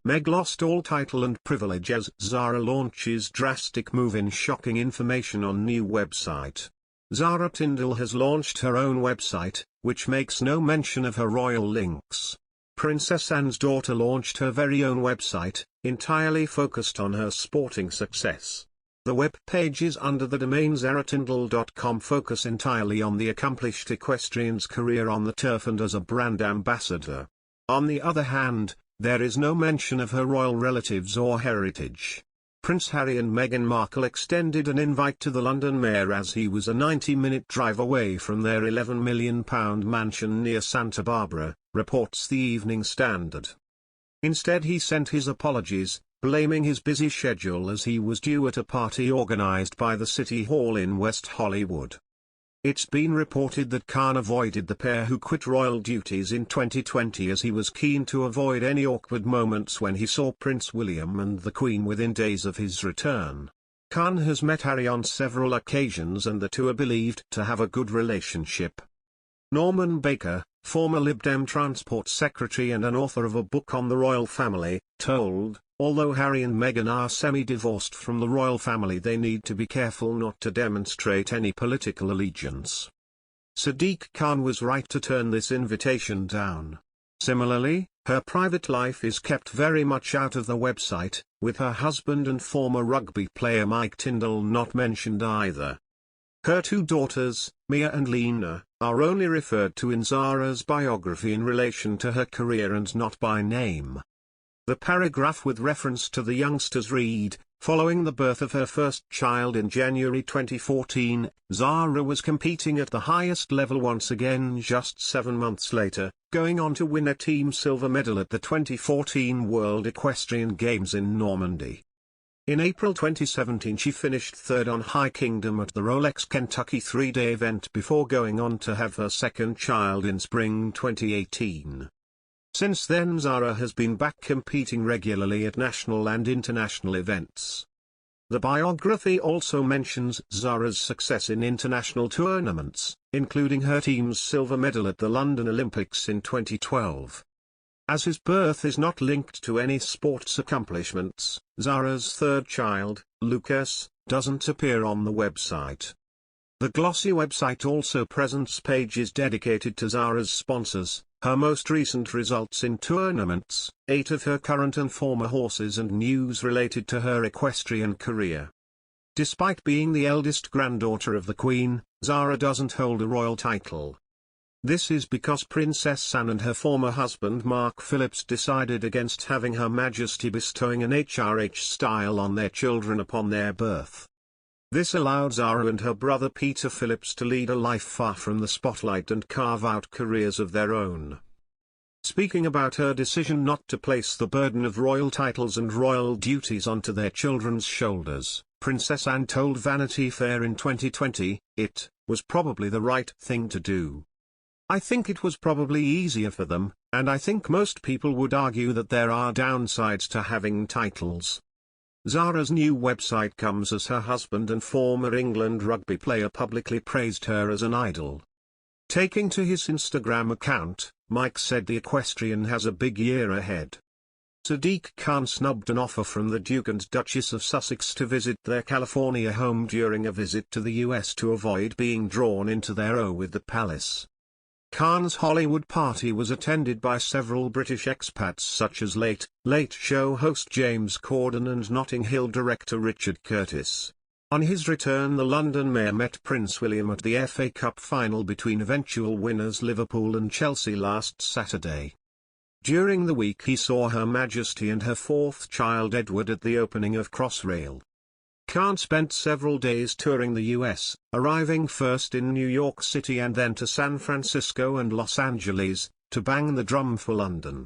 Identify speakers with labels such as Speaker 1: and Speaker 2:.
Speaker 1: Meg lost all title and privilege as Zara launches drastic move in shocking information on new website. Zara Tindall has launched her own website, which makes no mention of her royal links. Princess Anne's daughter launched her very own website, entirely focused on her sporting success. The web pages under the domain zaratindall.com focus entirely on the accomplished equestrian's career on the turf and as a brand ambassador. On the other hand, there is no mention of her royal relatives or heritage. Prince Harry and Meghan Markle extended an invite to the London mayor as he was a 90-minute drive away from their £11 million mansion near Santa Barbara, reports the Evening Standard. Instead he sent his apologies, blaming his busy schedule as he was due at a party organised by the City Hall in West Hollywood. It's been reported that Khan avoided the pair who quit royal duties in 2020 as he was keen to avoid any awkward moments when he saw Prince William and the Queen within days of his return. Khan has met Harry on several occasions and the two are believed to have a good relationship. Norman Baker, former Lib Dem Transport Secretary and an author of a book on the royal family, told, although Harry and Meghan are semi-divorced from the royal family, they need to be careful not to demonstrate any political allegiance. Sadiq Khan was right to turn this invitation down. Similarly, her private life is kept very much out of the website, with her husband and former rugby player Mike Tindall not mentioned either. Her two daughters, Mia and Lena, are only referred to in Zara's biography in relation to her career and not by name. The paragraph with reference to the youngsters read, following the birth of her first child in January 2014, Zara was competing at the highest level once again just 7 months later, going on to win a team silver medal at the 2014 World Equestrian Games in Normandy. In April 2017 she finished third on High Kingdom at the Rolex Kentucky 3-day event before going on to have her second child in spring 2018. Since then Zara has been back competing regularly at national and international events. The biography also mentions Zara's success in international tournaments, including her team's silver medal at the London Olympics in 2012. As his birth is not linked to any sports accomplishments, Zara's third child, Lucas, doesn't appear on the website. The glossy website also presents pages dedicated to Zara's sponsors, her most recent results in tournaments, 8 of her current and former horses and news related to her equestrian career. Despite being the eldest granddaughter of the Queen, Zara doesn't hold a royal title. This is because Princess Anne and her former husband Mark Phillips decided against having Her Majesty bestowing an HRH style on their children upon their birth. This allowed Zara and her brother Peter Phillips to lead a life far from the spotlight and carve out careers of their own. Speaking about her decision not to place the burden of royal titles and royal duties onto their children's shoulders, Princess Anne told Vanity Fair in 2020, "It was probably the right thing to do. I think it was probably easier for them, and I think most people would argue that there are downsides to having titles." Zara's new website comes as her husband and former England rugby player publicly praised her as an idol. Taking to his Instagram account, Mike said the equestrian has a big year ahead. Sadiq Khan snubbed an offer from the Duke and Duchess of Sussex to visit their California home during a visit to the US to avoid being drawn into their row with the palace. Khan's Hollywood party was attended by several British expats such as Late Show host James Corden and Notting Hill director Richard Curtis. On his return, the London mayor met Prince William at the FA Cup final between eventual winners Liverpool and Chelsea last Saturday. During the week he saw Her Majesty and her fourth child Edward at the opening of Crossrail. Khan spent several days touring the US, arriving first in New York City and then to San Francisco and Los Angeles, to bang the drum for London.